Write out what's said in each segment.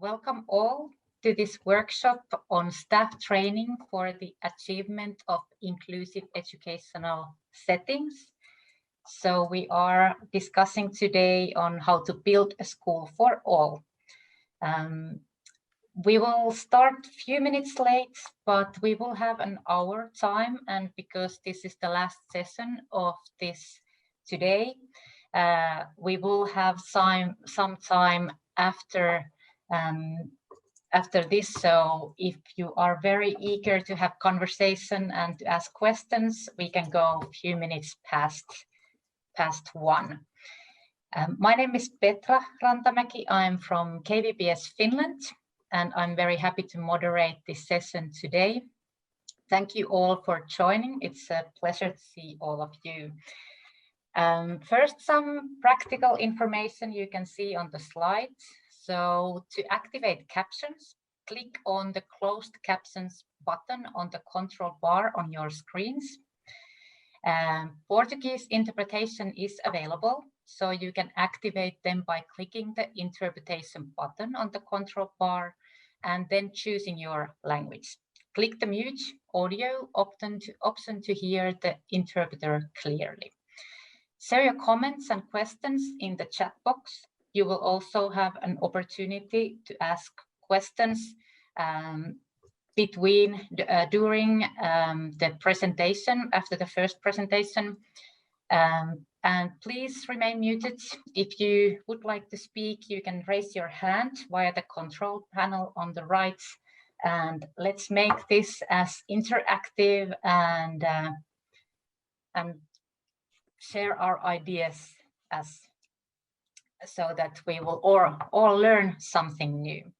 Welcome all to this workshop on staff training for the achievement of inclusive educational settings. So we are discussing today on how to build a school for all. We will start a few minutes late, but we will have an hour time, and because this is the last session of this today, we will have some time after this. So if you are very eager to have conversation and to ask questions, we can go a few minutes past 1. My name is Petra Rantamäki. I'm from KVBS Finland, and I'm very happy to moderate this session today. Thank you all for joining. It's a pleasure to see all of you. First, some practical information you can see on the slide. So to activate captions, click on the closed captions button on the control bar on your screens. Portuguese interpretation is available, so you can activate them by clicking the interpretation button on the control bar and then choosing your language. Click the mute audio option to hear the interpreter clearly. Share your comments and questions in the chat box. You will also have an opportunity to ask questions during the presentation, after the first presentation. And please remain muted. If you would like to speak, you can raise your hand via the control panel on the right. And let's make this as interactive and share our ideas so that we will all learn something new.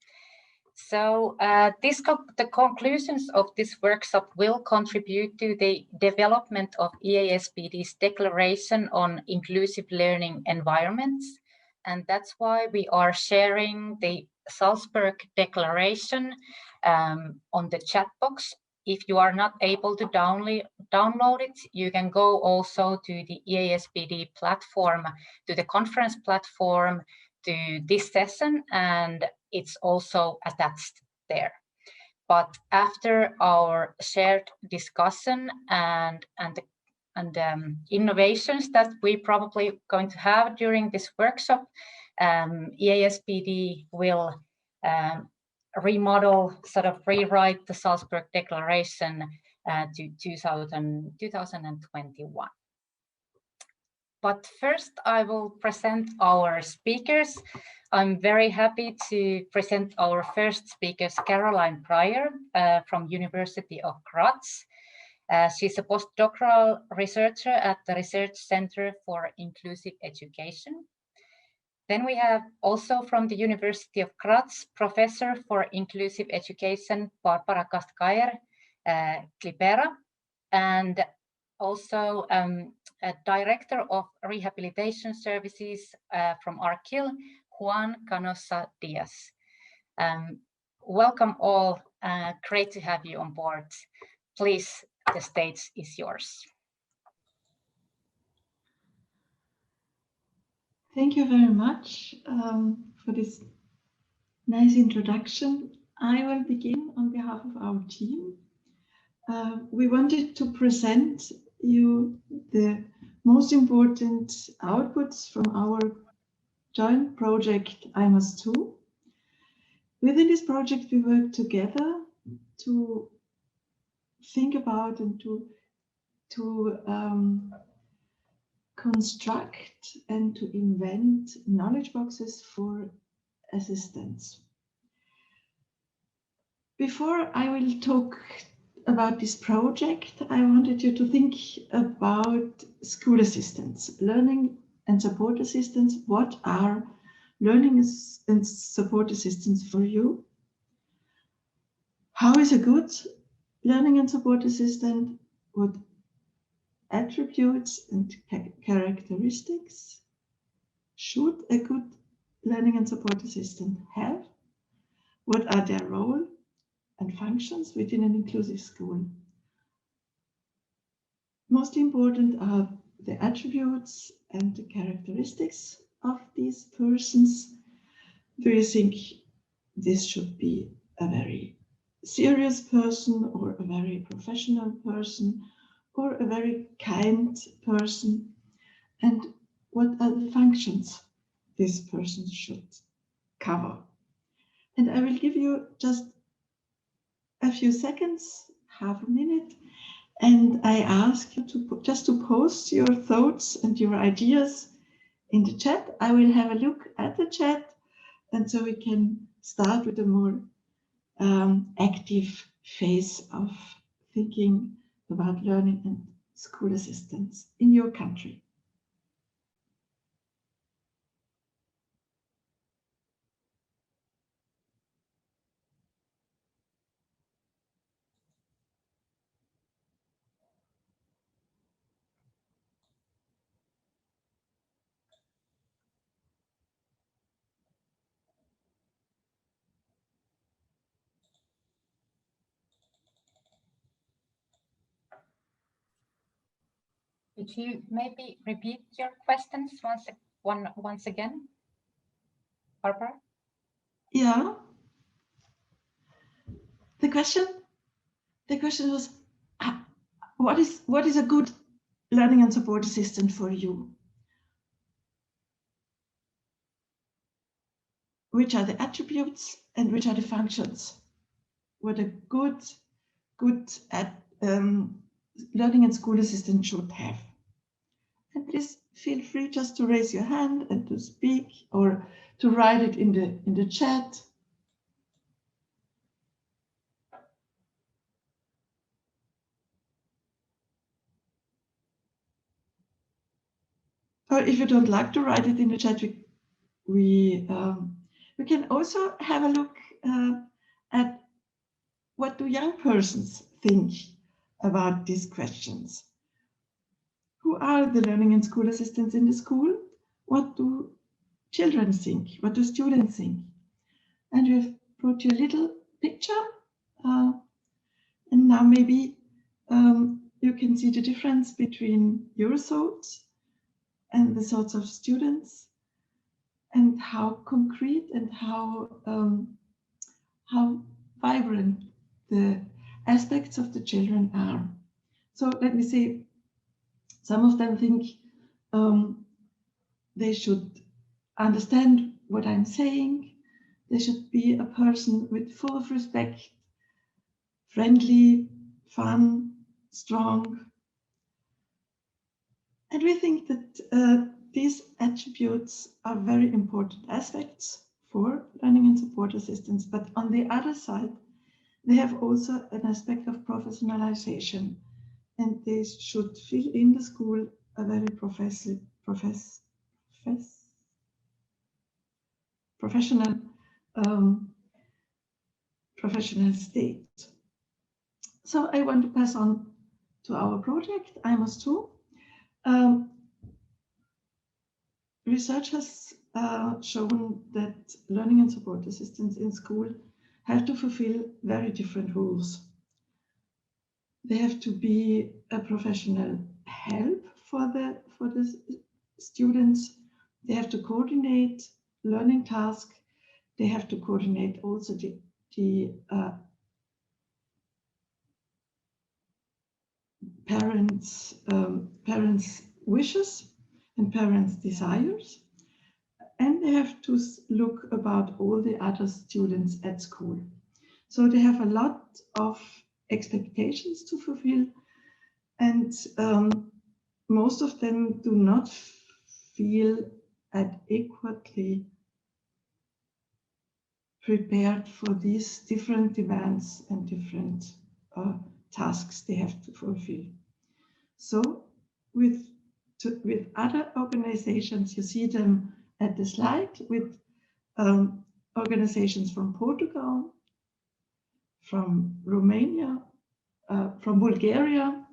So the conclusions of this workshop will contribute to the development of EASPD's Declaration on Inclusive Learning Environments. And that's why we are sharing the Salzburg Declaration on the chat box. If you are not able to download it, you can go also to the EASPD platform, to the conference platform, to this session, and it's also attached there. But after our shared discussion and innovations that we probably going to have during this workshop, EASPD will rewrite the Salzburg Declaration to 2021. But first, I will present our speakers. I'm very happy to present our first speakers, Caroline Pryor from University of Graz. She's a postdoctoral researcher at the Research Center for Inclusive Education. Then we have also from the University of Graz, Professor for Inclusive Education, Barbara Kastkajer-Klipera, and also a Director of Rehabilitation Services from ARKIL, Juan Canosa Diaz. Welcome all, great to have you on board. Please, the stage is yours. Thank you very much for this nice introduction. I will begin on behalf of our team. We wanted to present you the most important outputs from our joint project IMAS II. Within this project, we work together to think about and to construct and to invent knowledge boxes for assistance. Before I will talk about this project, I wanted you to think about school assistants, learning and support assistants. What are learning and support assistants for you? How is a good learning and support assistant? What attributes and characteristics should a good learning and support assistant have? What are their role and functions within an inclusive school? Most important are the attributes and the characteristics of these persons. Do you think this should be a very serious person or a very professional person or a very kind person, and what are the functions this person should cover. And I will give you just a few seconds, half a minute, and I ask you to just to post your thoughts and your ideas in the chat. I will have a look at the chat, and so we can start with a more active phase of thinking about learning and school assistance in your country. Could you maybe repeat your questions once again, Barbara? Yeah. The question was, what is a good learning and support assistant for you? Which are the attributes and which are the functions? What a good learning and school assistant should have. And please feel free just to raise your hand and to speak or to write it in the chat. Or if you don't like to write it in the chat, we can also have a look at what do young persons think about these questions. Who are the learning and school assistants in the school? What do children think? What do students think? And we've brought you a little picture. And now maybe you can see the difference between your thoughts and the thoughts of students, and how concrete and how vibrant the aspects of the children are. So let me say, some of them think they should understand what I'm saying. They should be a person with full of respect, friendly, fun, strong. And we think that these attributes are very important aspects for learning and support assistance. But on the other side, they have also an aspect of professionalization, and they should fill in the school a very professional state. So I want to pass on to our project, IMAS II. Research has shown that learning and support assistants in school have to fulfill very different roles. They have to be a professional help for the students. They have to coordinate learning tasks. They have to coordinate also the parents' wishes and parents' desires, and they have to look about all the other students at school. So they have a lot of expectations to fulfill, and most of them do not feel adequately prepared for these different demands and different tasks they have to fulfill. So with other organizations, you see them at the slide, with organizations from Portugal, from Romania, from Bulgaria,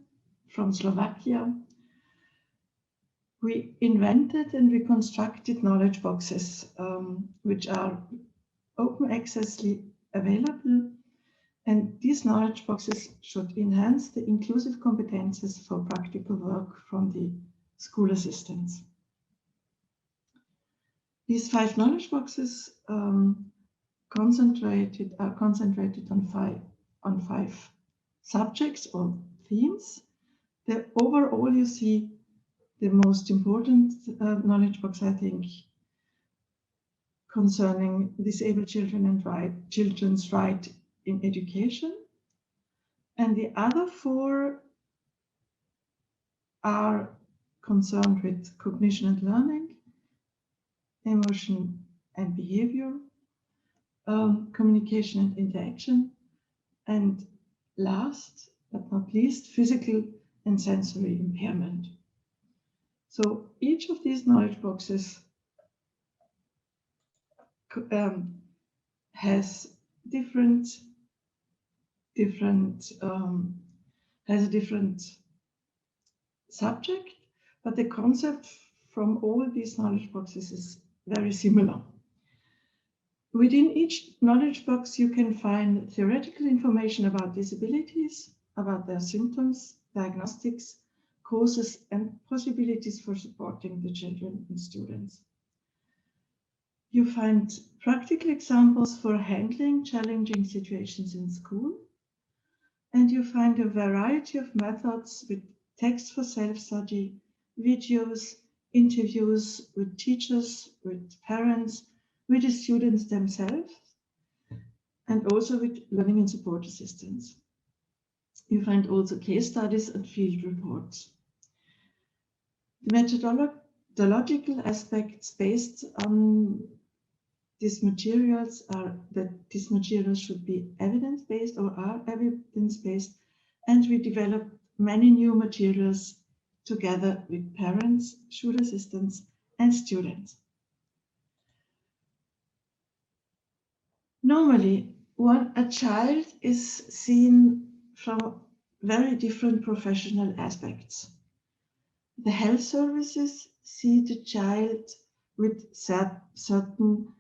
from Slovakia. We invented and we constructed knowledge boxes, which are open accessly available. And these knowledge boxes should enhance the inclusive competences for practical work from the school assistants. These 5 knowledge boxes concentrated on five subjects or themes. Overall, you see the most important knowledge box, I think, concerning disabled children and children's right in education. And the other four are concerned with cognition and learning, emotion and behavior, communication and interaction, and last but not least, physical and sensory impairment. So each of these knowledge boxes has a different subject, but the concept from all these knowledge boxes is very similar. Within each knowledge box, you can find theoretical information about disabilities, about their symptoms, diagnostics, causes, and possibilities for supporting the children and students. You find practical examples for handling challenging situations in school, and you find a variety of methods with text for self-study, videos, interviews with teachers, with parents, with the students themselves, and also with learning and support assistants. You find also case studies and field reports. The methodological aspects based on these materials are that these materials should be evidence-based or are evidence-based, and we develop many new materials together with parents, school assistants, and students. Normally, a child is seen from very different professional aspects. The health services see the child with certain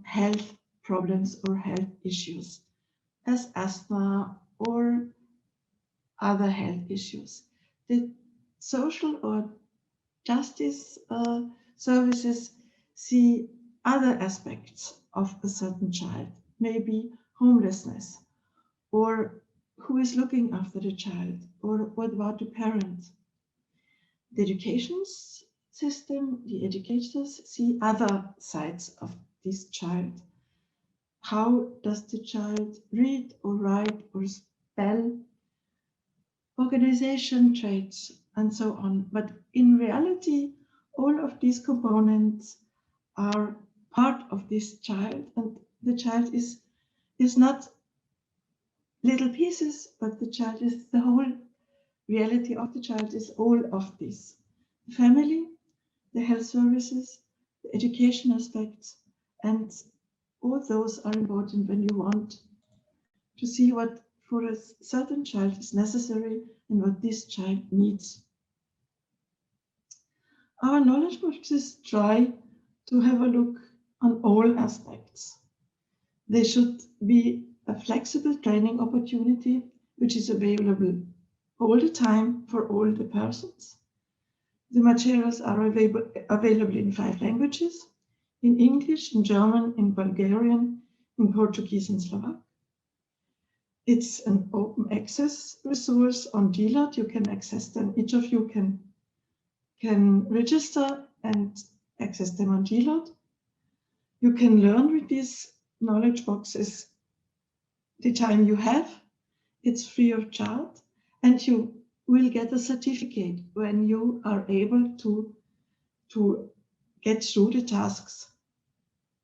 health problems or health issues, as asthma or other health issues. The social or justice services see other aspects of a certain child, maybe homelessness, or who is looking after the child, or what about the parent. The education system, the educators see other sides of this child. How does the child read or write or spell, organization traits, and so on. But in reality, all of these components are part of this child, and the child is not little pieces, but the child is the whole reality of the child is all of this. The family, the health services, the education aspects, and all those are important when you want to see what for a certain child is necessary and what this child needs. Our knowledge boxes try to have a look on all aspects. They should be a flexible training opportunity which is available all the time for all the persons. The materials are available in 5 languages, in English, in German, in Bulgarian, in Portuguese, and Slovak. It's an open access resource on DLOT. You can access them. Each of you can register and access them on DLOT. You can learn with these knowledge boxes the time you have. It's free of charge, and you will get a certificate when you are able to get through the tasks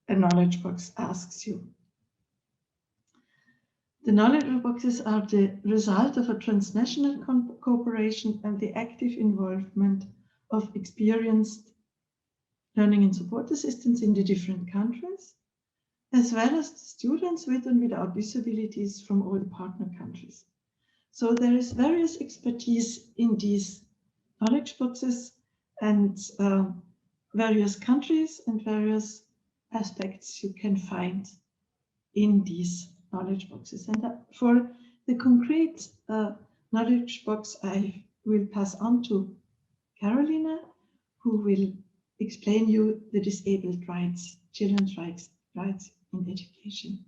a knowledge box asks you. The knowledge boxes are the result of a transnational cooperation and the active involvement of experienced learning and support assistants in the different countries, as well as the students with and without disabilities from all the partner countries. So there is various expertise in these knowledge boxes and various countries and various aspects you can find in these knowledge boxes. And for the concrete knowledge box, I will pass on to Carolina, who will explain you the disabled rights, children's rights in education.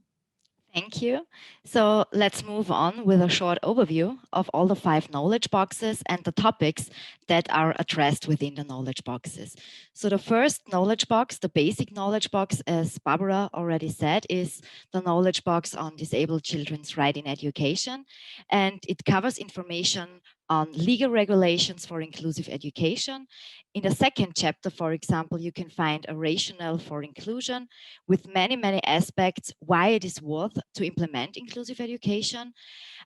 Thank you. So let's move on with a short overview of all the 5 knowledge boxes and the topics that are addressed within the knowledge boxes. So the first knowledge box, the basic knowledge box, as Barbara already said, is the knowledge box on disabled children's right in education. And it covers information on legal regulations for inclusive education. In the second chapter, for example, you can find a rationale for inclusion with many, many aspects why it is worth to implement inclusive education.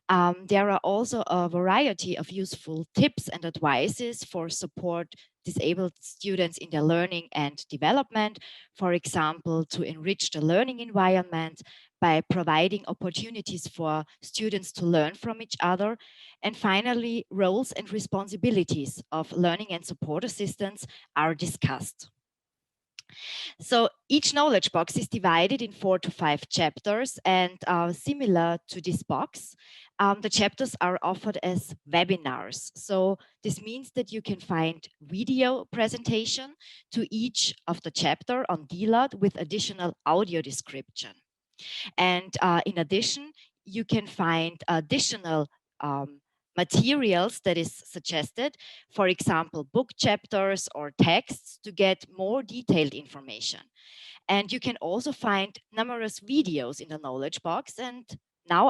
There are also a variety of useful tips and advices for support disabled students in their learning and development, for example, to enrich the learning environment by providing opportunities for students to learn from each other. And finally, roles and responsibilities of learning and support assistants are discussed. So each knowledge box is divided in 4 to 5 chapters, and similar to this box, the chapters are offered as webinars. So this means that you can find video presentation to each of the chapter on DLOT with additional audio description. And in addition, you can find additional materials that is suggested, for example, book chapters or texts to get more detailed information. And you can also find numerous videos in the knowledge box. And now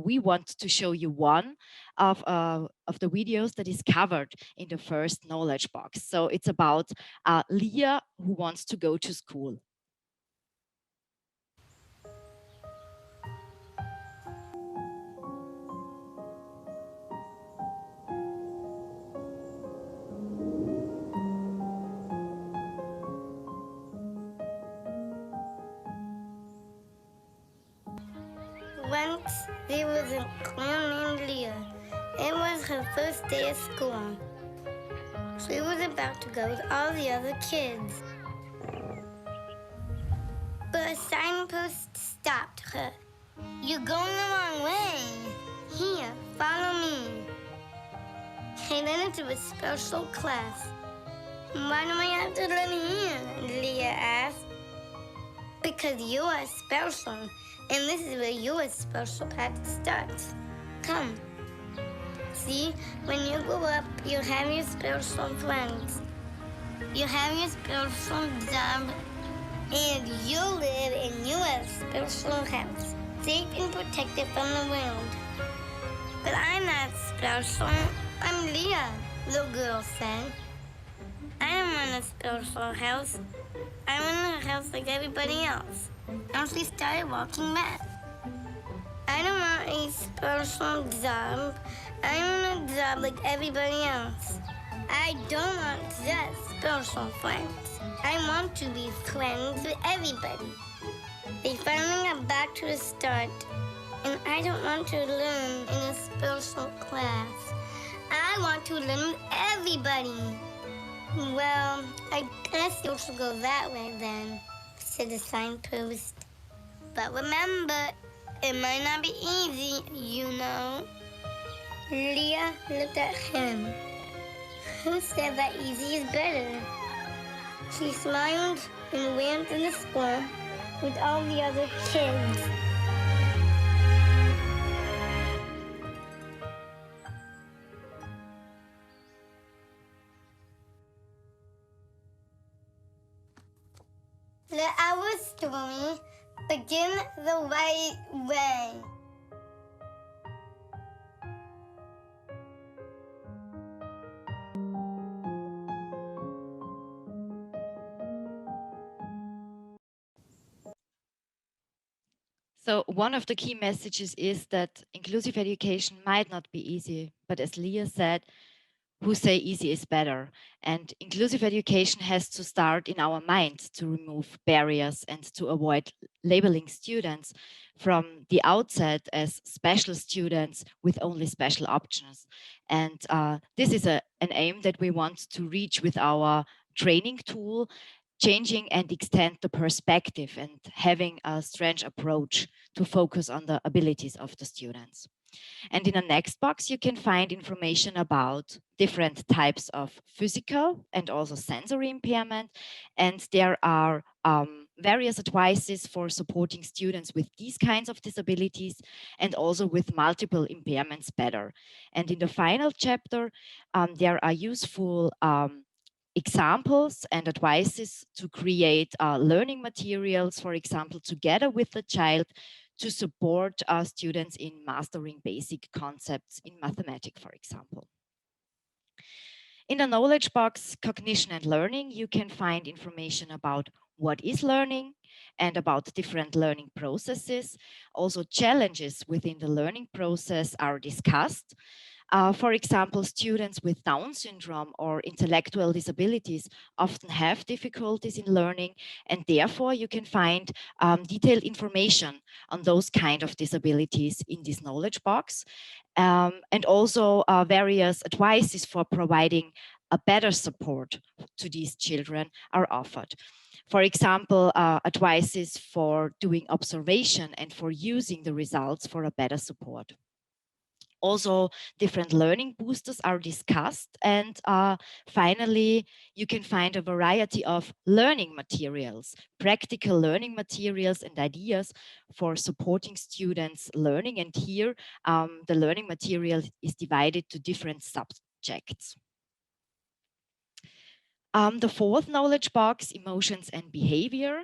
we want to show you one of the videos that is covered in the first knowledge box. So it's about Leah who wants to go to school. Once there was a girl named Leah. It was her first day of school. She was about to go with all the other kids. But a signpost stopped her. You're going the wrong way. Here, follow me. They led her to a special class. Why do I have to learn here? Leah asked. Because you are special. And this is where your special path starts. Come. See, when you grow up, you have your spiritual friends. You have your spiritual job, and you live in your spiritual house, safe and protected from the world. But I'm not special. I'm Leah, the girl said. I don't want a spiritual house. I want a house like everybody else. And she started walking back. I don't want a spiritual job. I want a job like everybody else. I don't want just spiritual friends. I want to be friends with everybody. They finally got back to the start, and I don't want to learn in a spiritual class. I want to learn with everybody. Well, I guess you should go that way then, said the signpost. But remember, it might not be easy, you know. Leah looked at him. Who said that easy is better? She smiled and went to the school with all the other kids. Let our story begin the right way. So one of the key messages is that inclusive education might not be easy, but as Leah said, who say easy is better. And inclusive education has to start in our minds to remove barriers and to avoid labeling students from the outset as special students with only special options. And this is an aim that we want to reach with our training tool, changing and extend the perspective and having a strange approach to focus on the abilities of the students. And in the next box, you can find information about different types of physical and also sensory impairment. And there are various advices for supporting students with these kinds of disabilities and also with multiple impairments better. And in the final chapter, there are useful examples and advices to create learning materials, for example, together with the child to support students in mastering basic concepts in mathematics, for example. In the knowledge box, cognition and learning, you can find information about what is learning and about different learning processes. Also, challenges within the learning process are discussed. For example, students with Down syndrome or intellectual disabilities often have difficulties in learning, and therefore you can find detailed information on those kind of disabilities in this knowledge box. And also various advices for providing a better support to these children are offered. For example, advices for doing observation and for using the results for a better support. Also, different learning boosters are discussed. And finally, you can find a variety of learning materials, practical learning materials and ideas for supporting students' learning. And here, the learning material is divided to different subjects. The fourth knowledge box, emotions and behavior,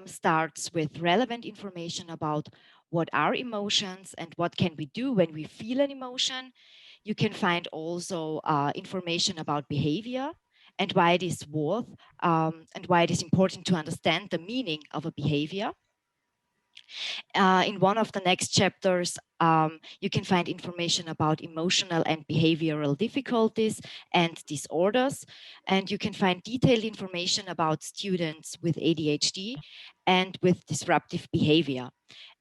starts with relevant information about what are emotions and what can we do when we feel an emotion. You can find also information about behavior and why it is worth and why it is important to understand the meaning of a behavior. In one of the next chapters, you can find information about emotional and behavioral difficulties and disorders. And you can find detailed information about students with ADHD and with disruptive behavior.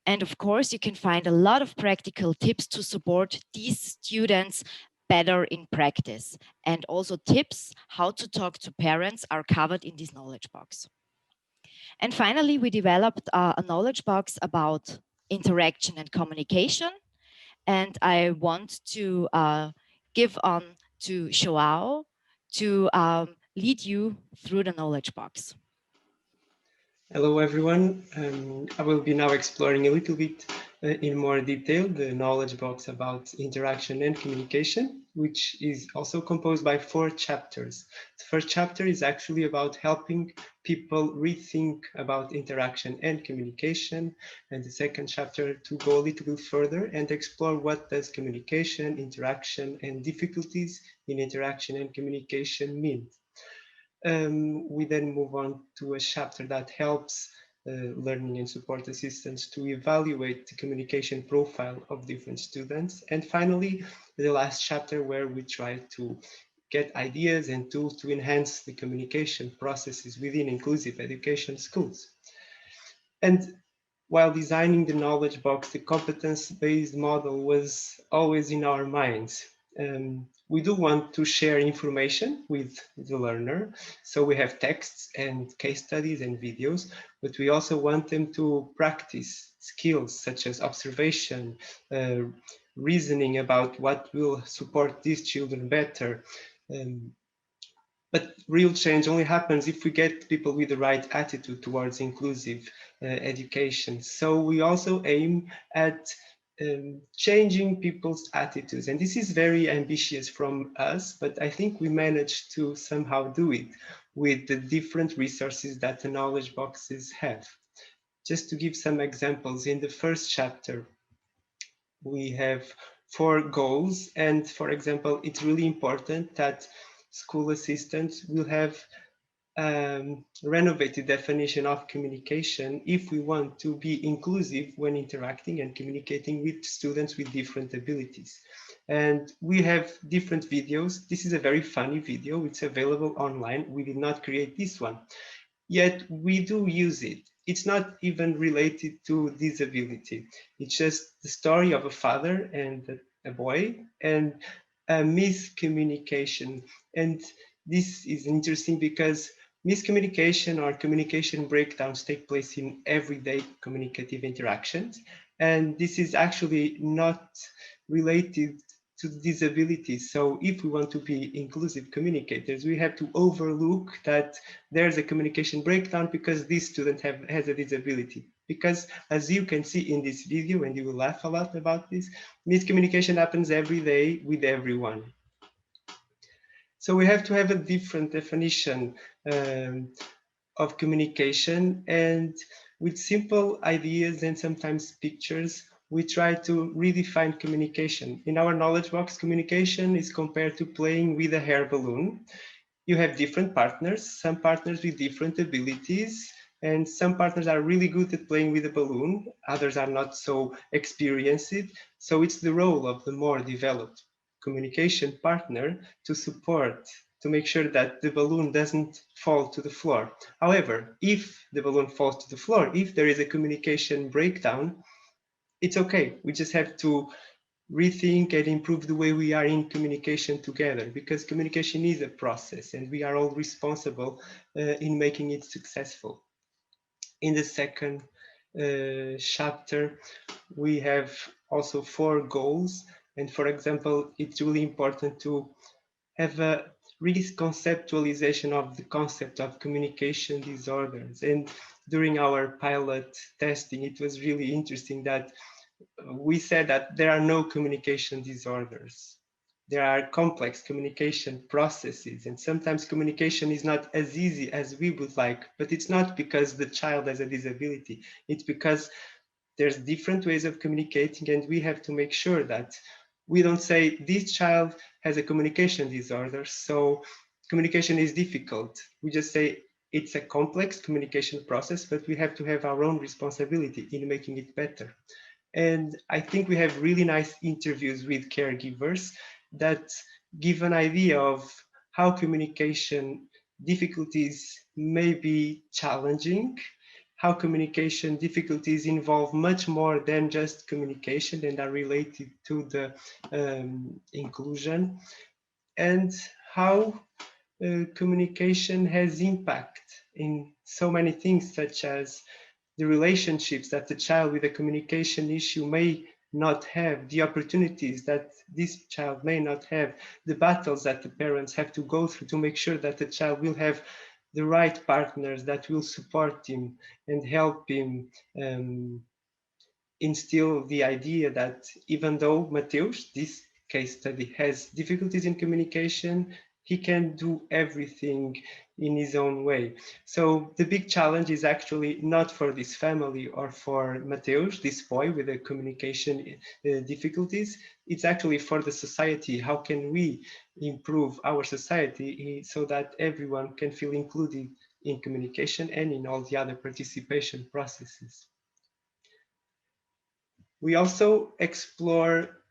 And of course, you can find a lot of practical tips to support these students better in practice. And also tips how to talk to parents are covered in this knowledge box. And finally, we developed a knowledge box about interaction and communication. And I want to give on to Joao to lead you through the knowledge box. Hello, everyone. I will be now exploring a little bit in more detail the knowledge box about interaction and communication, which is also composed by 4 chapters. The first chapter is actually about helping people rethink about interaction and communication, and the second chapter to go a little bit further and explore what does communication, interaction, and difficulties in interaction and communication mean. We then move on to a chapter that helps learning and support assistants to evaluate the communication profile of different students. And finally, the last chapter where we try to get ideas and tools to enhance the communication processes within inclusive education schools. And while designing the knowledge box, the competence-based model was always in our minds. We do want to share information with the learner. So we have texts and case studies and videos, but we also want them to practice skills such as observation, reasoning about what will support these children better. But real change only happens if we get people with the right attitude towards inclusive education. So we also aim at changing people's attitudes. And this is very ambitious from us, but I think we managed to somehow do it with the different resources that the knowledge boxes have. Just to give some examples, in the first chapter, we have 4 goals. And for example, it's really important that school assistants will have renovated definition of communication if we want to be inclusive when interacting and communicating with students with different abilities. And we have different videos. This is a very funny video. It's available online. We did not create this one, yet we do use it. It's not even related to disability. It's just the story of a father and a boy and a miscommunication. And this is interesting because miscommunication or communication breakdowns take place in everyday communicative interactions. And this is actually not related to disabilities. So if we want to be inclusive communicators, we have to overlook that there's a communication breakdown because this student has a disability. Because as you can see in this video, and you will laugh a lot about this, miscommunication happens every day with everyone. So we have to have a different definition of communication, and with simple ideas and sometimes pictures, we try to redefine communication. In our knowledge box, communication is compared to playing with a hair balloon. You have different partners, some partners with different abilities, and some partners are really good at playing with a balloon, others are not so experienced. So it's the role of the more developed communication partner to support, to make sure that the balloon doesn't fall to the floor. However, if the balloon falls to the floor, if there is a communication breakdown, it's okay. We just have to rethink and improve the way we are in communication together, because communication is a process and we are all responsible in making it successful. In the second chapter, we have also 4 goals. And for example, it's really important to have a reconceptualization of the concept of communication disorders. And during our pilot testing, it was really interesting that we said that there are no communication disorders. There are complex communication processes, and sometimes communication is not as easy as we would like, but it's not because the child has a disability. It's because there's different ways of communicating, and we have to make sure that we don't say this child has a communication disorder, so communication is difficult. We just say it's a complex communication process, but we have to have our own responsibility in making it better. And I think we have really nice interviews with caregivers that give an idea of how communication difficulties may be challenging, how communication difficulties involve much more than just communication and are related to the inclusion, and how communication has impact in so many things, such as the relationships that the child with a communication issue may not have, the opportunities that this child may not have, the battles that the parents have to go through to make sure that the child will have the right partners that will support him and help him instill the idea that even though Mateus, this case study, has difficulties in communication, he can do everything in his own way. So the big challenge is actually not for this family or for Mateus, this boy with the communication difficulties. It's actually for the society. How can we improve our society so that everyone can feel included in communication and in all the other participation processes? We also explore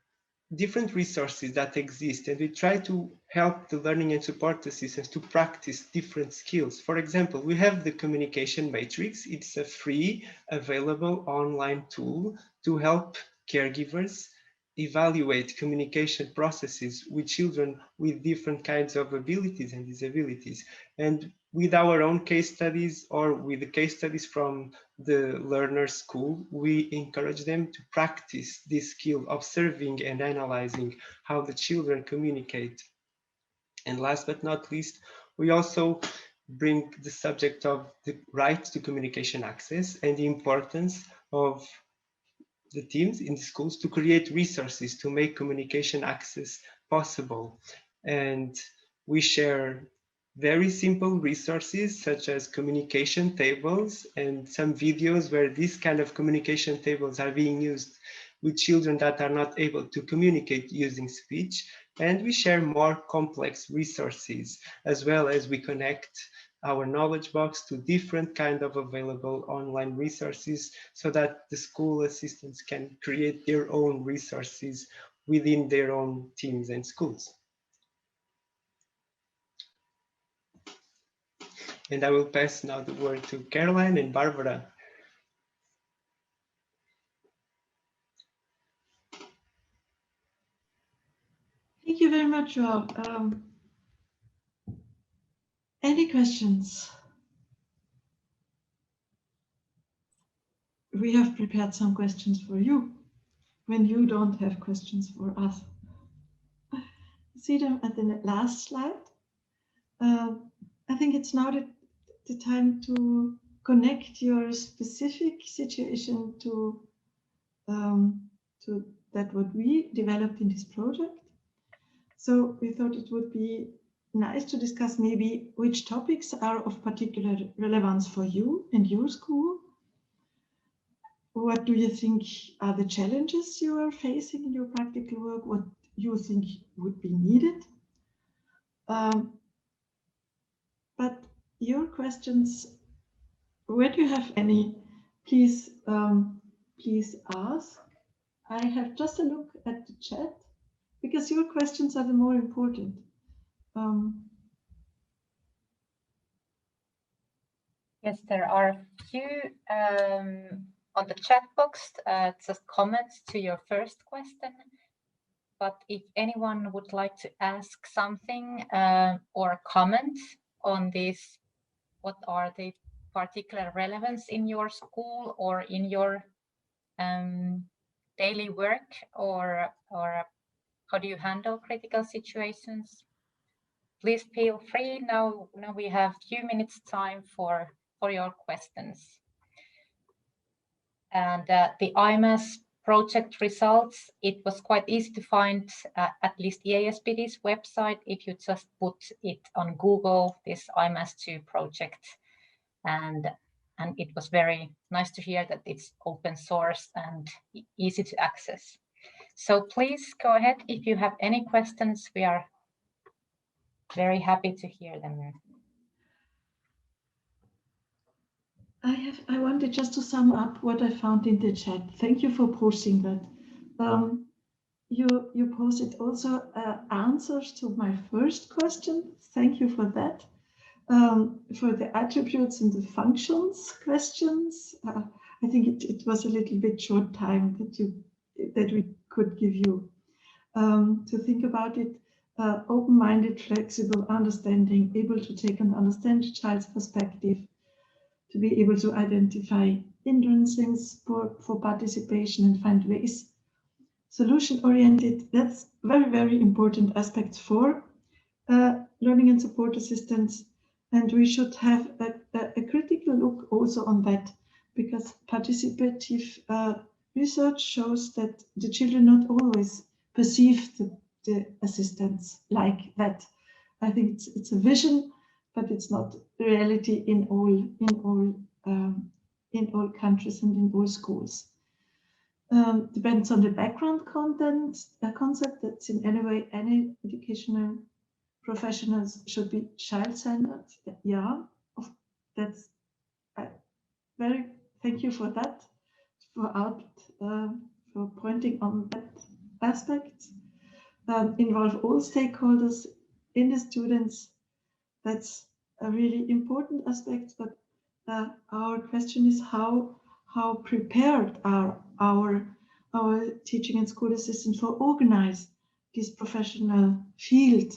different resources that exist, and we try to help the learning and support assistants to practice different skills. For example, we have the communication matrix. It's a free, available online tool to help caregivers evaluate communication processes with children with different kinds of abilities and disabilities. And with our own case studies or with the case studies from the learner school, we encourage them to practice this skill, observing and analyzing how the children communicate. And last but not least, we also bring the subject of the right to communication access and the importance of the teams in the schools to create resources to make communication access possible. And we share very simple resources such as communication tables and some videos where these kind of communication tables are being used with children that are not able to communicate using speech. And we share more complex resources, as well as we connect our knowledge box to different kind of available online resources so that the school assistants can create their own resources within their own teams and schools. And I will pass now the word to Caroline and Barbara. Thank you very much, Rob. Any questions? We have prepared some questions for you when you don't have questions for us. see them at the last slide. I think it's now the time to connect your specific situation to that what we developed in this project. So we thought it would be nice to discuss maybe which topics are of particular relevance for you and your school. What do you think are the challenges you are facing in your practical work? What you think would be needed? But your questions, when you have any, please please ask. I have just a look at the chat because your questions are the more important. Yes, there are a few on the chat box, just comments to your first question. But if anyone would like to ask something or comment on this, what are the particular relevance in your school or in your daily work, or how do you handle critical situations? Please feel free. Now we have a few minutes time for your questions. And the IMAS project results, it was quite easy to find at least EASPD's website if you just put it on Google, this IMAS II project. And it was very nice to hear that it's open source and easy to access. So please go ahead if you have any questions. We are very happy to hear them. I wanted just to sum up what I found in the chat. Thank you for posting that. You posted also answers to my first question. Thank you for that. For the attributes and the functions questions, I think it was a little bit short time that we could give you to think about it. Open-minded, flexible, understanding, able to take and understand the child's perspective, to be able to identify hindrances for participation and find ways. Solution-oriented, that's very, very important aspects for learning and support assistance. And we should have a critical look also on that, because participative research shows that the children not always perceive the assistance like that. I think it's a vision, but it's not reality in all countries and in all schools. Depends on the background content, a concept that's in any way any educational professionals should be child-centered. Yeah, that's very. Thank you for that, for pointing on that aspect. Involve all stakeholders in the students. That's a really important aspect. But our question is how prepared are our teaching and school assistants for organize this professional field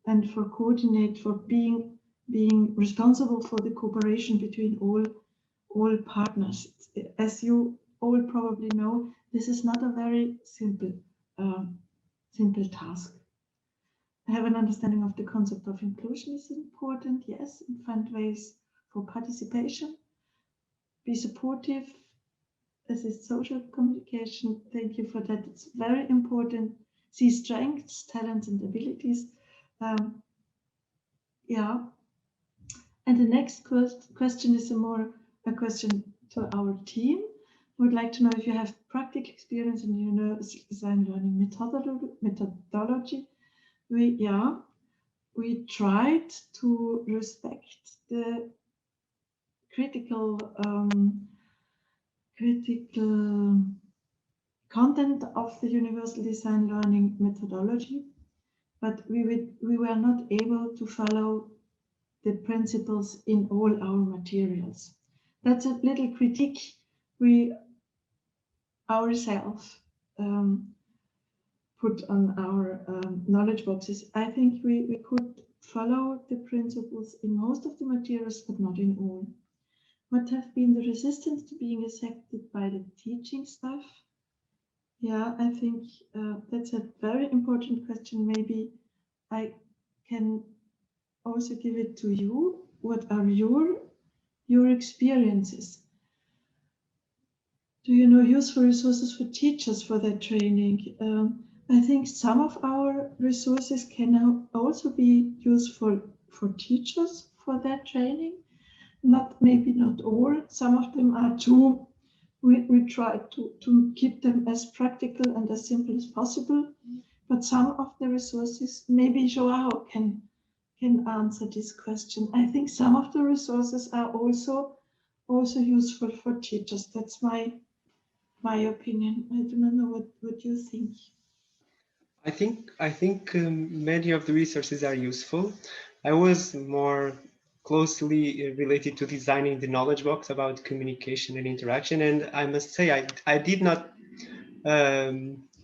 and for coordinate, for being responsible for the cooperation between all partners. As you all probably know, this is not a very simple task. Have an understanding of the concept of inclusion is important, yes, and find ways for participation. Be supportive, assist social communication. Thank you for that. It's very important. See strengths, talents, and abilities. Yeah. And the next question is a question to our team. We'd like to know if you have practical experience in universal design learning methodology. We tried to respect the critical content of the universal design learning methodology, but we were not able to follow the principles in all our materials. That's a little critique we ourselves put on our knowledge boxes. I think we could follow the principles in most of the materials, but not in all. What have been the resistance to being accepted by the teaching staff? Yeah, I think that's a very important question. Maybe I can also give it to you. What are your experiences? Do you know useful resources for teachers for their training? I think some of our resources can now also be useful for teachers for their training. Maybe not all. Some of them are too. We try to keep them as practical and as simple as possible. But some of the resources, maybe Joao can answer this question. I think some of the resources are also useful for teachers. That's my opinion. I do not know what you think. I think many of the resources are useful. I was more closely related to designing the knowledge box about communication and interaction, and I must say I did not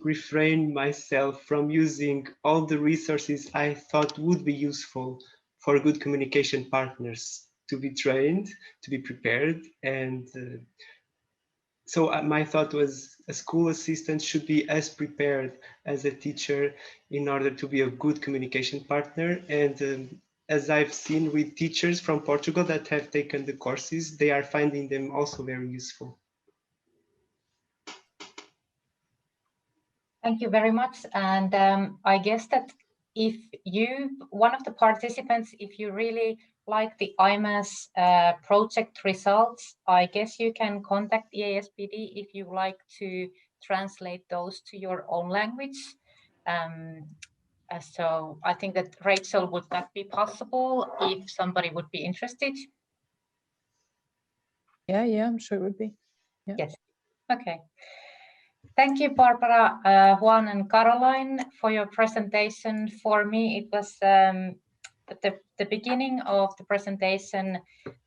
refrain myself from using all the resources I thought would be useful for good communication partners to be trained, to be prepared, and so my thought was a school assistant should be as prepared as a teacher in order to be a good communication partner. And as I've seen with teachers from Portugal that have taken the courses, they are finding them also very useful. Thank you very much. And I guess that if one of the participants, if you really like the IMAS project results, I guess you can contact EASPD if you like to translate those to your own language. So I think that Rachel, would that be possible if somebody would be interested? Yeah, I'm sure it would be. Yeah. Yes. Okay. Thank you, Barbara, Juan, and Caroline, for your presentation. For me, it was the beginning of the presentation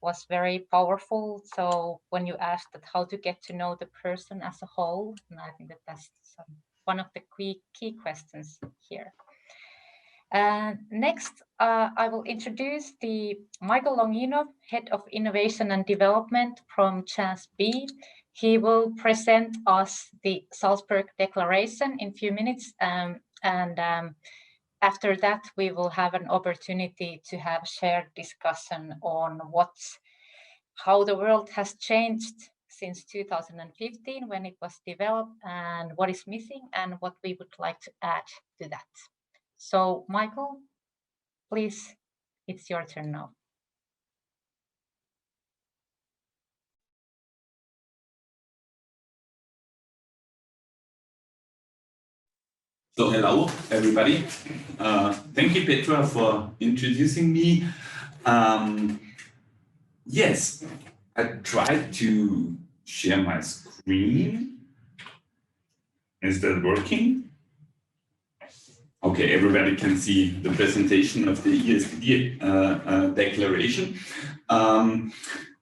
was very powerful. So when you asked that how to get to know the person as a whole, and I think that that's one of the key questions here. Next, I will introduce Michael Longino, Head of Innovation and Development from CHASB. He will present us the Salzburg Declaration in a few minutes, and after that we will have an opportunity to have shared discussion on how the world has changed since 2015 when it was developed, and what is missing and what we would like to add to that. So Michael, please, it's your turn now. So hello, everybody. Thank you, Petra, for introducing me. Yes, I tried to share my screen. Is that working? Okay, everybody can see the presentation of the EASPD Declaration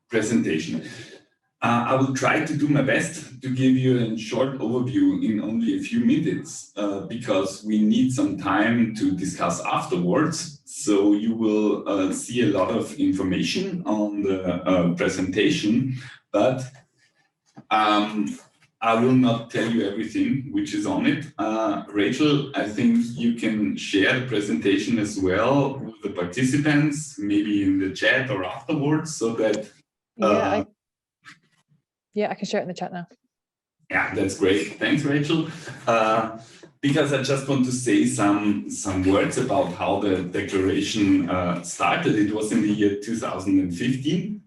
presentation. I will try to do my best to give you a short overview in only a few minutes because we need some time to discuss afterwards. So you will see a lot of information on the presentation, but I will not tell you everything which is on it. Rachel, I think you can share the presentation as well with the participants, maybe in the chat or afterwards, so that yeah, I can share it in the chat now. Yeah, that's great. Thanks, Rachel. Because I just want to say some words about how the declaration started. It was in the year 2015,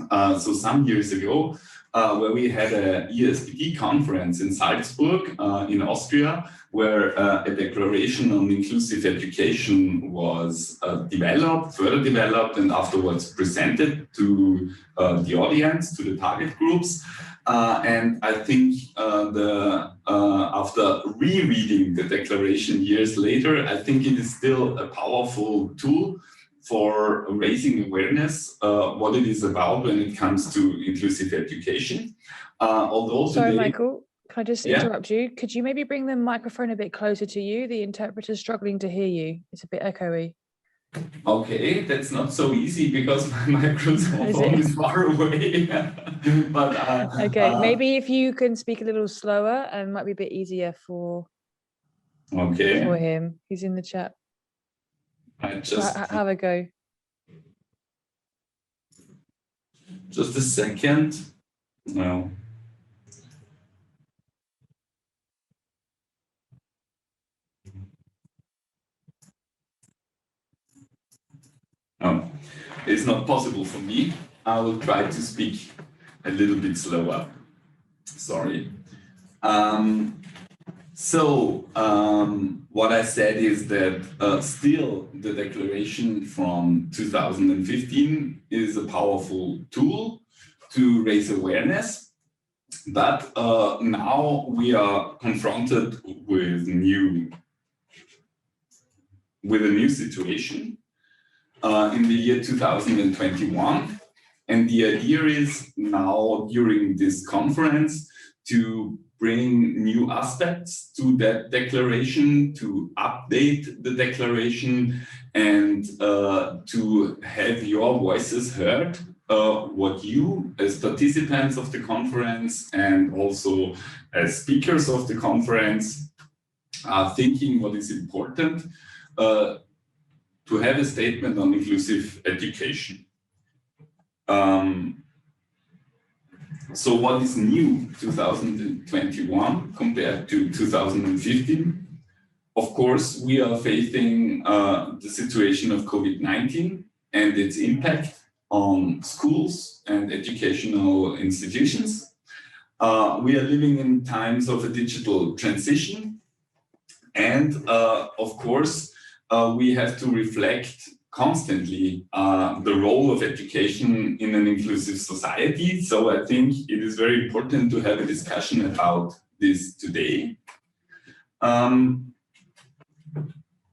so some years ago, where we had a EASPD conference in Salzburg in Austria, where a declaration on inclusive education was further developed, and afterwards presented to the audience, to the target groups. And I think after rereading the declaration years later, I think it is still a powerful tool for raising awareness what it is about when it comes to inclusive education. Although Sorry, today, Michael, can I just interrupt you? Could you maybe bring the microphone a bit closer to you? The interpreter's struggling to hear you. It's a bit echoey. Okay, that's not so easy because my microphone is far away. But okay, maybe if you can speak a little slower, it might be a bit easier for him. He's in the chat. I just have a go. Just a second. No. No, it's not possible for me. I will try to speak a little bit slower. Sorry. What I said is that still the declaration from 2015 is a powerful tool to raise awareness, but now we are confronted with a new situation in the year 2021. And the idea is now during this conference to bring new aspects to that declaration, to update the declaration, and to have your voices heard, what you as participants of the conference and also as speakers of the conference are thinking what is important to have a statement on inclusive education. So what is new 2021 compared to 2015? Of course, we are facing the situation of COVID-19 and its impact on schools and educational institutions. We are living in times of a digital transition. And of course, we have to reflect constantly the role of education in an inclusive society. So I think it is very important to have a discussion about this today.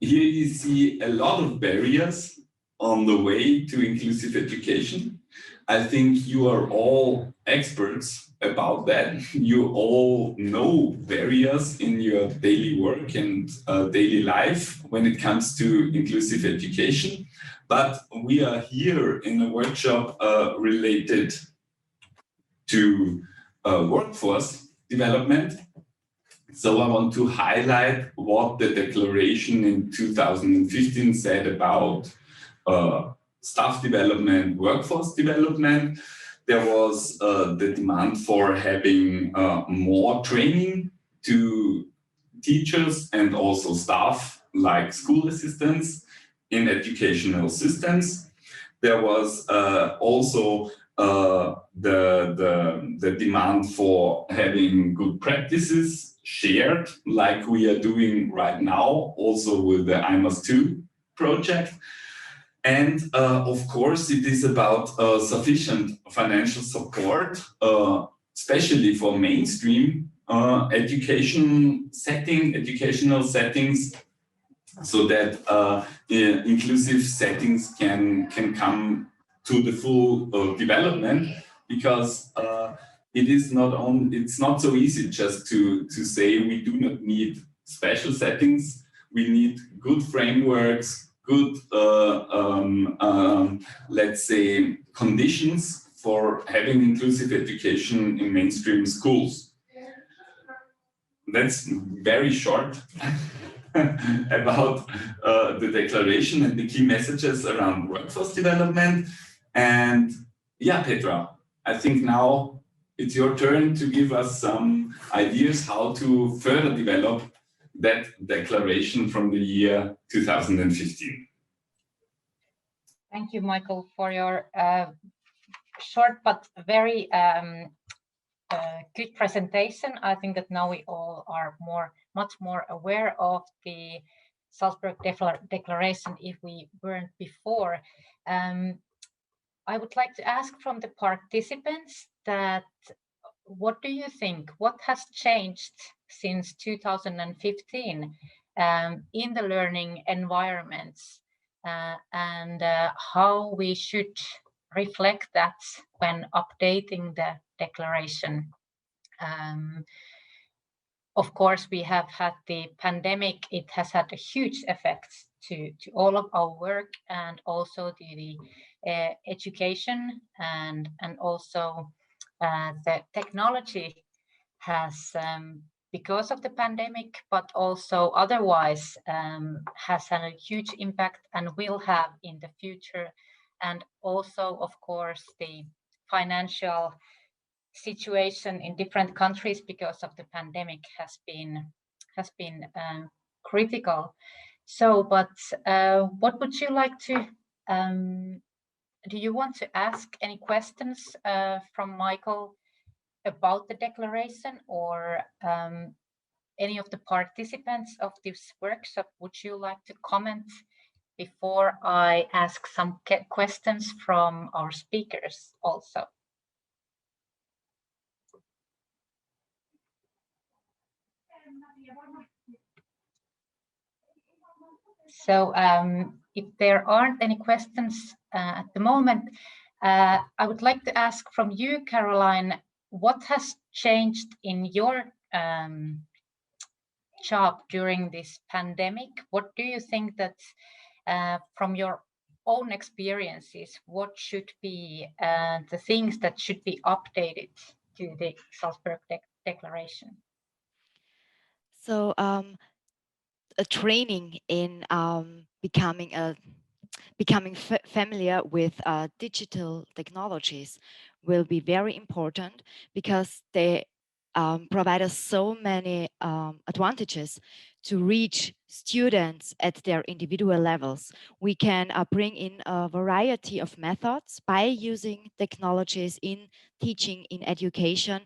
Here you see a lot of barriers on the way to inclusive education. I think you are all experts about that. You all know barriers in your daily work and daily life when it comes to inclusive education. But we are here in a workshop related to workforce development. So I want to highlight what the declaration in 2015 said about staff development, workforce development. There was the demand for having more training to teachers and also staff like school assistants in educational systems. There was also the demand for having good practices shared, like we are doing right now, also with the IMAS II project. And of course, it is about sufficient financial support, especially for mainstream educational settings, so that inclusive settings can come to the full development, because it's not so easy just to say we do not need special settings. We need good frameworks, good, let's say, conditions for having inclusive education in mainstream schools. That's very short about the declaration and the key messages around workforce development. And yeah, Petra, I think now it's your turn to give us some ideas how to further develop that declaration from the year 2015. Thank you, Michael, for your short but very good presentation. I think that now we all are much more aware of the Salzburg Declaration if we weren't before. I would like to ask from the participants that what do you think? What has changed since 2015 in the learning environments, and how we should reflect that when updating the declaration? Of course, we have had the pandemic. It has had a huge effect to all of our work, and also to the education, and also the technology has, because of the pandemic, but also otherwise, has had a huge impact and will have in the future. And also, of course, the financial situation in different countries because of the pandemic has been critical. So, but what would you like to, do you want to ask any questions from Michael about the declaration, or any of the participants of this workshop? Would you like to comment before I ask some questions from our speakers also? So if there aren't any questions at the moment, I would like to ask from you, Caroline, what has changed in your job during this pandemic? What do you think that from your own experiences, what should be the things that should be updated to the Salzburg Declaration? So a training in becoming familiar with digital technologies will be very important, because they provide us so many advantages to reach students at their individual levels. We can bring in a variety of methods by using technologies in teaching, in education,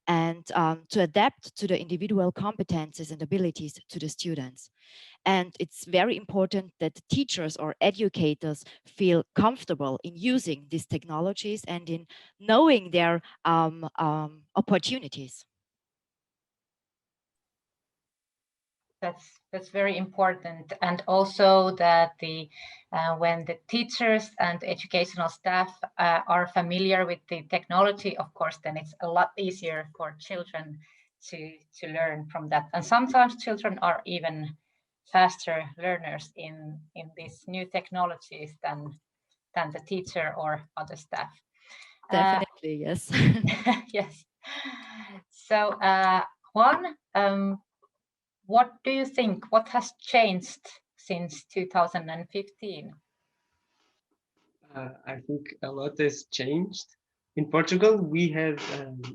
and to adapt to the individual competencies and abilities to the students. And it's very important that teachers or educators feel comfortable in using these technologies and in knowing their opportunities. That's very important, and also that the when the teachers and educational staff are familiar with the technology, of course, then it's a lot easier for children to learn from that. And sometimes children are even faster learners in these new technologies than the teacher or other staff. Definitely, yes. Yes. So Juan, what do you think? What has changed since 2015? I think a lot has changed. In Portugal, we have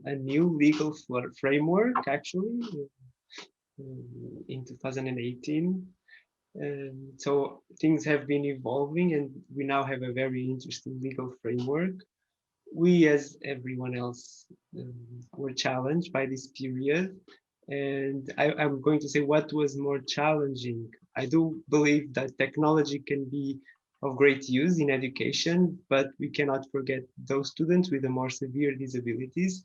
a new legal framework, actually, in 2018. So things have been evolving, and we now have a very interesting legal framework. We, as everyone else, were challenged by this period. And I'm going to say what was more challenging. I do believe that technology can be of great use in education, but we cannot forget those students with the more severe disabilities,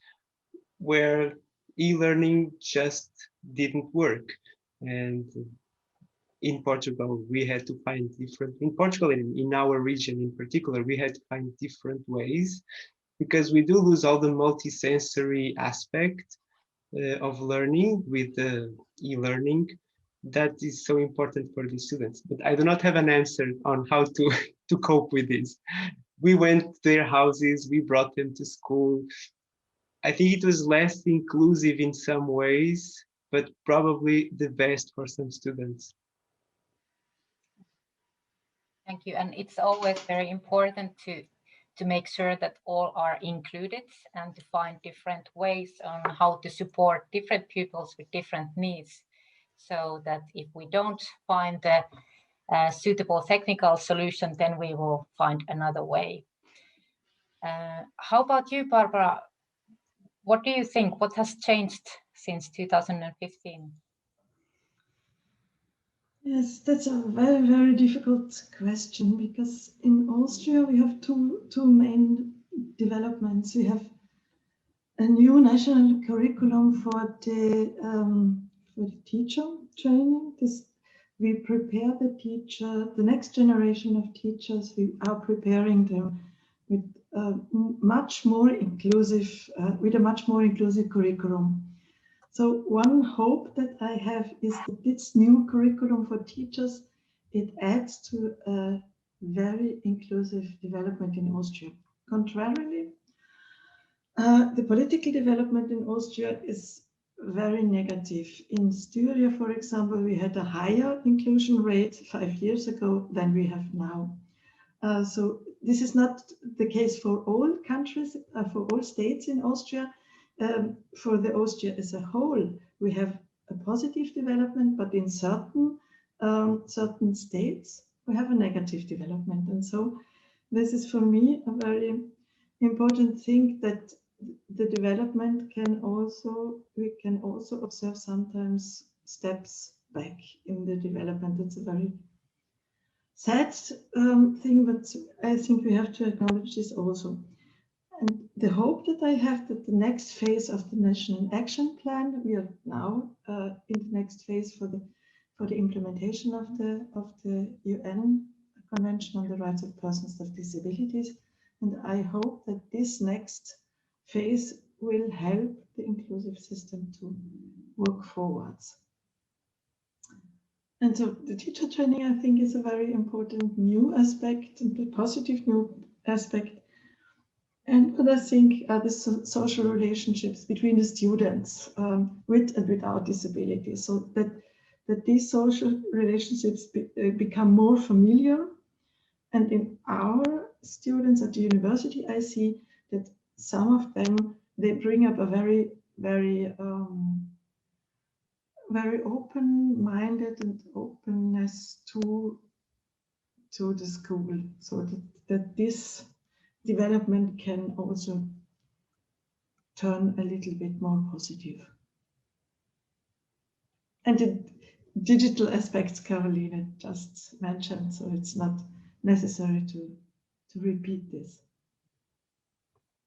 where e-learning just didn't work. And in Portugal, we had to find in Portugal and in our region in particular, we had to find different ways, because we do lose all the multisensory aspect of learning with the e-learning that is so important for the students. But I do not have an answer on how to cope with this. We went to their houses, we brought them to school. I think it was less inclusive in some ways, but probably the best for some students. Thank you. And it's always very important to make sure that all are included and to find different ways on how to support different pupils with different needs, so that if we don't find the suitable technical solution, then we will find another way. How about you, Barbara? What do you think? What has changed since 2015? Yes, that's a very, very difficult question, because in Austria we have two main developments. We have a new national curriculum for the teacher training. We prepare the teacher, the next generation of teachers. We are preparing them with much more inclusive curriculum. So one hope that I have is that this new curriculum for teachers it adds to a very inclusive development in Austria. Contrarily, the political development in Austria is very negative. In Styria, for example, we had a higher inclusion rate 5 years ago than we have now. So this is not the case for all countries, for all states in Austria. For the Austria as a whole, we have a positive development, but in certain states, we have a negative development. And so this is for me a very important thing, that the development we can also observe sometimes steps back in the development. It's a very sad thing, but I think we have to acknowledge this also. And the hope that I have that the next phase of the National Action Plan, we are now in the next phase for the implementation of the UN Convention on the Rights of Persons with Disabilities. And I hope that this next phase will help the inclusive system to work forwards. And so the teacher training, I think, is a very important new aspect, and a positive new aspect. And what I think are the social relationships between the students with and without disabilities, so that these social relationships become more familiar. And in our students at the university, I see that some of them, they bring up a very, very open-minded and openness to the school, so that this development can also turn a little bit more positive. And the digital aspects Caroline just mentioned, so it's not necessary to repeat this.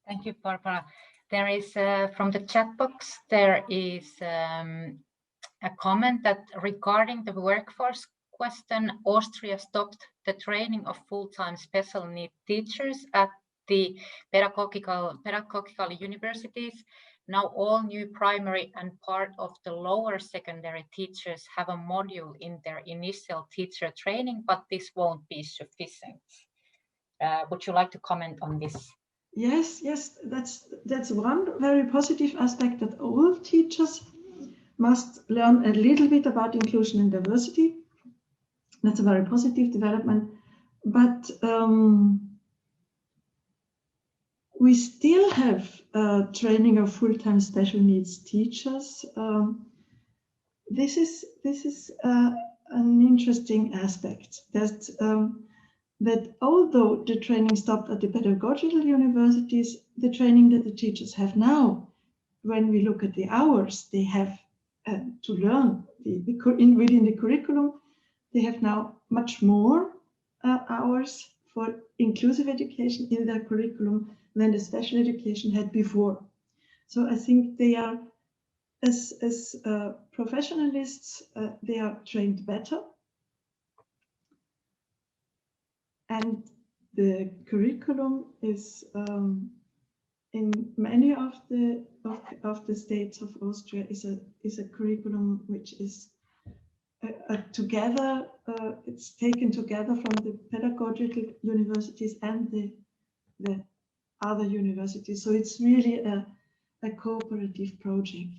Thank you, Barbara. There is, from the chat box, there is a comment that regarding the workforce question, Austria stopped the training of full-time special need teachers at the pedagogical universities. Now all new primary and part of the lower secondary teachers have a module in their initial teacher training, but this won't be sufficient. Would you like to comment on this? Yes, that's one very positive aspect, that all teachers must learn a little bit about inclusion and diversity. That's a very positive development, but we still have training of full-time special needs teachers. This is an interesting aspect, that although the training stopped at the pedagogical universities, the training that the teachers have now, when we look at the hours they have to learn within the curriculum, they have now much more hours for inclusive education in their curriculum than the special education had before. So I think they are, as professionalists, they are trained better. And the curriculum is in many of the states of Austria is a curriculum which is together. It's taken together from the pedagogical universities and the other universities. So it's really a cooperative project.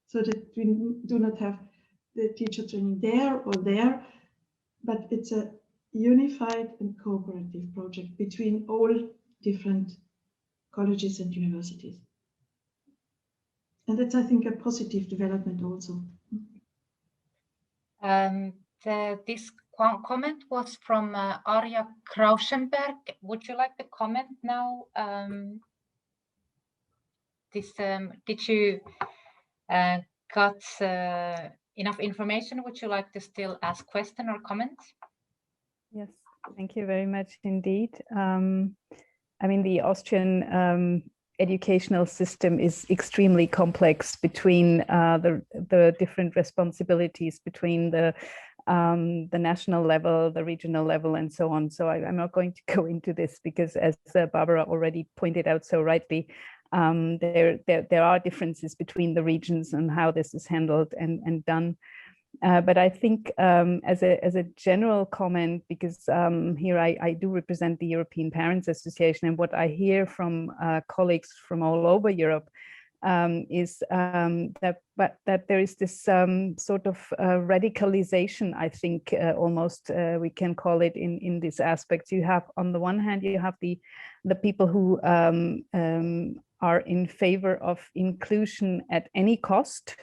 So that we do not have the teacher training there or there, but it's a unified and cooperative project between all different colleges and universities. And that's, I think, a positive development also. This comment was from Arja Krauschenberg. Would you like to comment now? Did you got enough information? Would you like to still ask question or comment? Yes, thank you very much indeed. I mean, the Austrian educational system is extremely complex between the different responsibilities between the national level, the regional level, and so on. So I'm not going to go into this because, as Barbara already pointed out so rightly, there are differences between the regions and how this is handled and done. But I think as a general comment, because here I do represent the European Parents Association, and what I hear from colleagues from all over Europe is that there is this sort of radicalization, I think, almost we can call it in this aspect. You have, on the one hand, you have the people who are in favor of inclusion at any cost,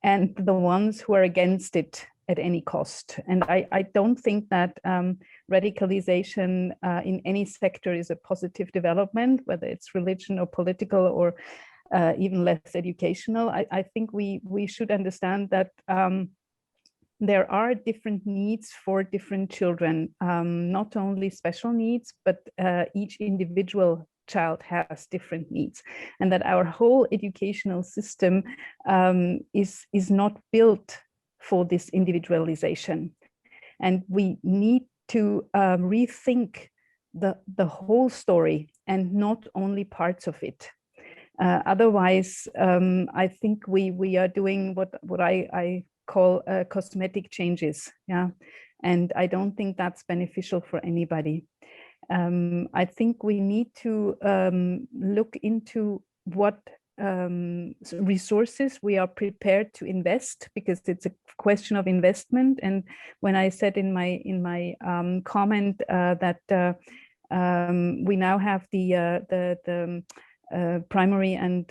and the ones who are against it at any cost. And I don't think that radicalization in any sector is a positive development, whether it's religion or political or even less educational. I think we should understand that there are different needs for different children, not only special needs, but each individual child has different needs, and that our whole educational system is not built for this individualization. And we need to rethink the whole story and not only parts of it. Otherwise, I think we are doing what I call cosmetic changes, yeah, and I don't think that's beneficial for anybody. I think we need to look into what resources we are prepared to invest, because it's a question of investment. And when I said in my comment that we now have the primary and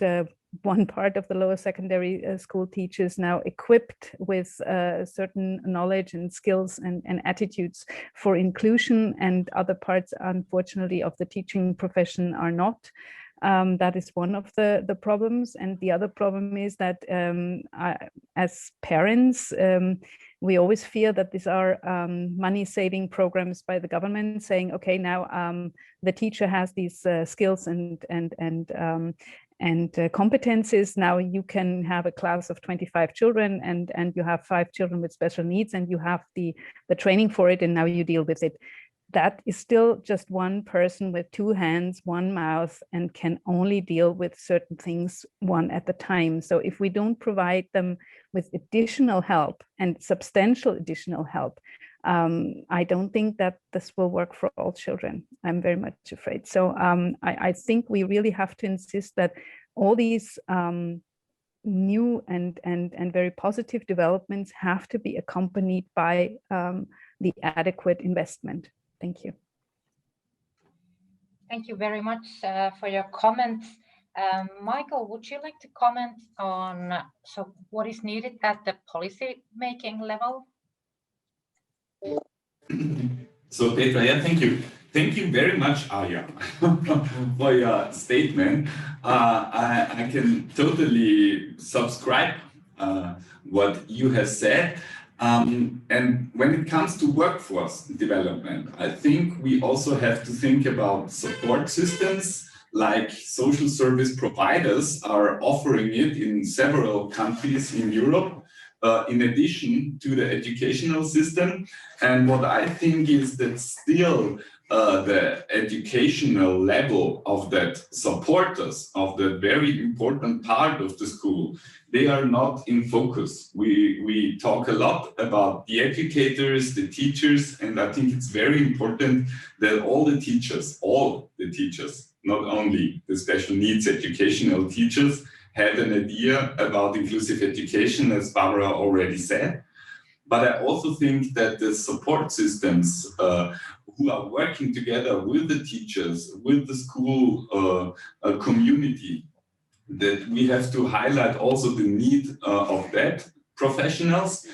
one part of the lower secondary school teachers now equipped with certain knowledge and skills and attitudes for inclusion, and other parts, unfortunately, of the teaching profession are not. That is one of the problems. And the other problem is that as parents, we always fear that these are money-saving programs by the government, saying, okay, now the teacher has these skills and competencies. Now you can have a class of 25 children and you have 5 children with special needs, and you have the training for it, and now you deal with it. That is still just one person with 2 hands, 1 mouth, and can only deal with certain things one at a time. So if we don't provide them with additional help, and substantial additional help, I don't think that this will work for all children. I'm very much afraid. So I think we really have to insist that all these new and very positive developments have to be accompanied by the adequate investment. Thank you. Thank you very much for your comments. Michael, would you like to comment on what is needed at the policy making level? So Petra, yeah, thank you. Thank you very much, Arya, for your statement. I can totally subscribe what you have said. And when it comes to workforce development, I think we also have to think about support systems, like social service providers are offering it in several countries in Europe, in addition to the educational system. And what I think is that still the educational level of that supporters of the very important part of the school, they are not in focus. We talk a lot about the educators, the teachers, and I think it's very important that all the teachers, not only the special needs educational teachers, had an idea about inclusive education, as Barbara already said. But I also think that the support systems who are working together with the teachers, with the school community, that we have to highlight also the need of that professionals,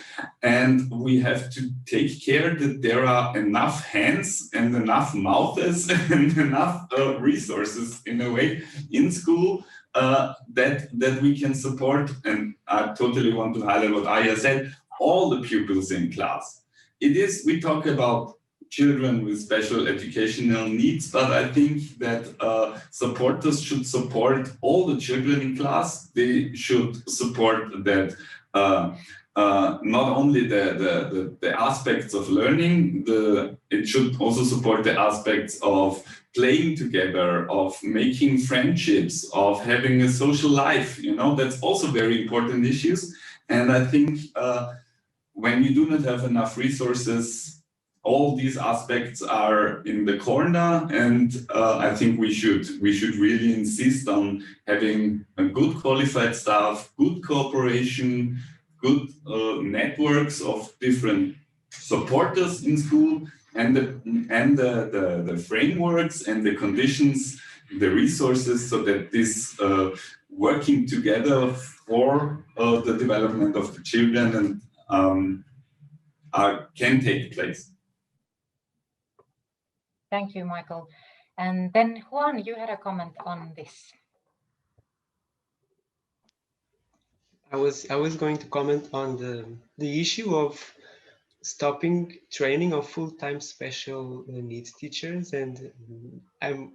and we have to take care that there are enough hands and enough mouths and enough resources in a way in school that we can support. And I totally want to highlight what Aya said, all the pupils in class. We talk about children with special educational needs, but I think that supporters should support all the children in class. They should support that not only the aspects of learning, it should also support the aspects of playing together, of making friendships, of having a social life. You know, that's also very important issues. And I think when you do not have enough resources, all these aspects are in the corner, and I think we should really insist on having a good qualified staff, good cooperation, good networks of different supporters in school, and the frameworks and the conditions, the resources, so that this working together for the development of the children and can take place. Thank you, Michael. And then Juan, you had a comment on this. I was going to comment on the issue of stopping training of full-time special needs teachers, and I'm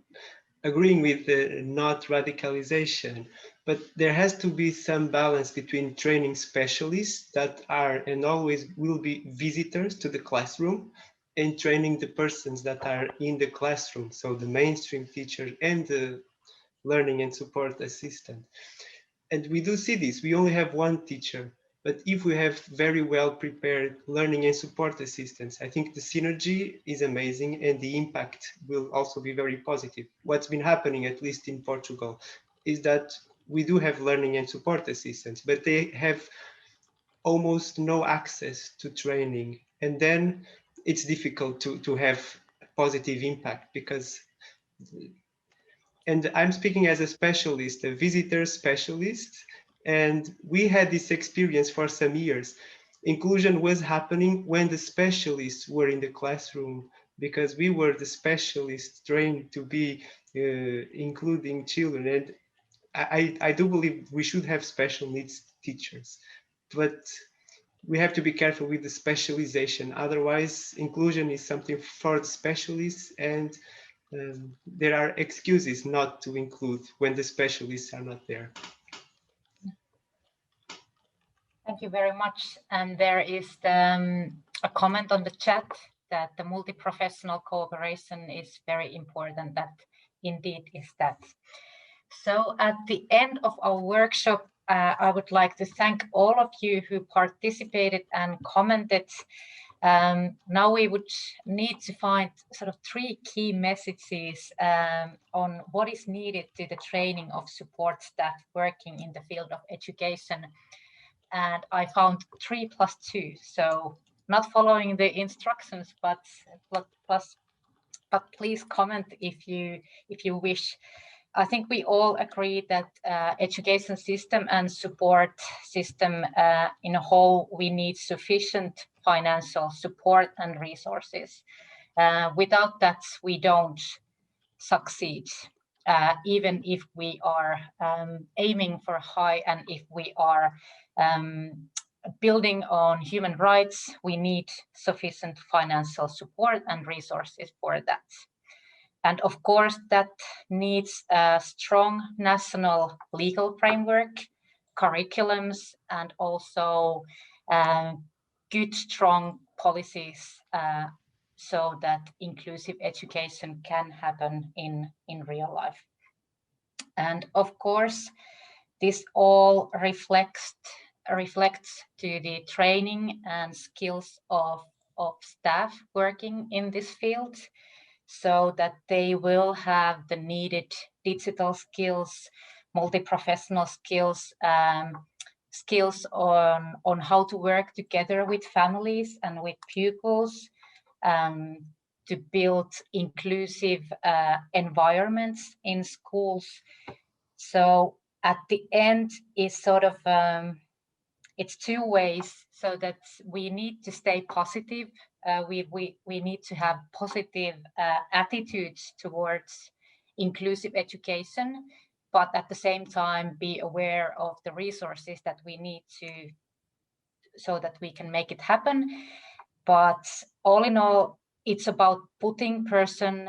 agreeing with the not radicalization, but there has to be some balance between training specialists that are and always will be visitors to the classroom and training the persons that are in the classroom, so the mainstream teacher and the learning and support assistant. And we do see this, we only have one teacher, but if we have very well prepared learning and support assistants, I think the synergy is amazing and the impact will also be very positive. What's been happening, at least in Portugal, is that we do have learning and support assistants, but they have almost no access to training. And then it's difficult to have a positive impact because, and I'm speaking as a specialist, a visitor specialist, and we had this experience for some years. Inclusion was happening when the specialists were in the classroom, because we were the specialists trained to be including children. And I do believe we should have special needs teachers, but we have to be careful with the specialization. Otherwise, inclusion is something for the specialists, and there are excuses not to include when the specialists are not there. Thank you very much. And there is a comment on the chat that the multi-professional cooperation is very important. That indeed is that. So at the end of our workshop, I would like to thank all of you who participated and commented. Now we would need to find sort of 3 key messages on what is needed to the training of support staff working in the field of education. And I found 3 + 2, so not following the instructions, but please comment if you wish. I think we all agree that education system and support system in a whole, we need sufficient financial support and resources. Without that, we don't succeed, even if we are aiming for high, and if we are building on human rights, we need sufficient financial support and resources for that. And of course, that needs a strong national legal framework, curriculums, and also good, strong policies so that inclusive education can happen in real life. And of course, this all reflects to the training and skills of staff working in this field, so that they will have the needed digital skills, multi-professional skills, skills on how to work together with families and with pupils, to build inclusive environments in schools. So at the end is sort of, it's 2 ways, so that we need to stay positive. We need to have positive attitudes towards inclusive education, but at the same time be aware of the resources that we need to, so that we can make it happen. But all in all, it's about putting person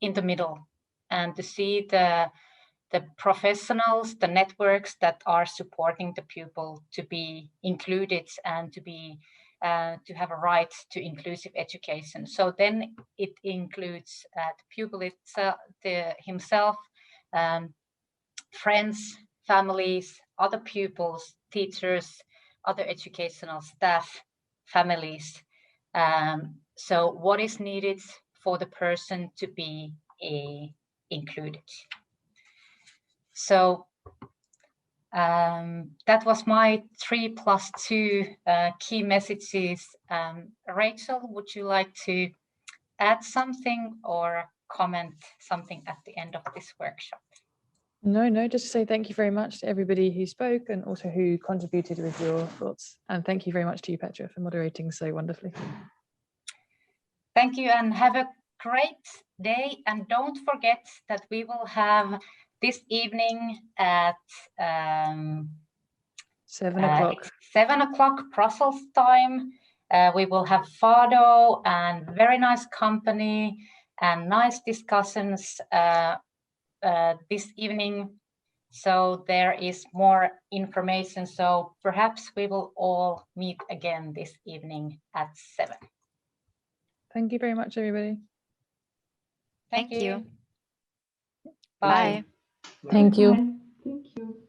in the middle, and to see the professionals, the networks that are supporting the pupil to be included and to be to have a right to inclusive education. So then it includes the pupil itself, himself, friends, families, other pupils, teachers, other educational staff, families. So what is needed for the person to be included? So that was my 3+2 key messages. Rachel, would you like to add something or comment something at the end of this workshop? No, just to say thank you very much to everybody who spoke and also who contributed with your thoughts. And thank you very much to you, Petra, for moderating so wonderfully. Thank you, and have a great day. And don't forget that we will have this evening at 7 o'clock. 7 o'clock Brussels time. We will have Fado and very nice company and nice discussions this evening. So there is more information. So perhaps we will all meet again this evening at 7. Thank you very much, everybody. Thank you. Bye. Thank you. Thank you.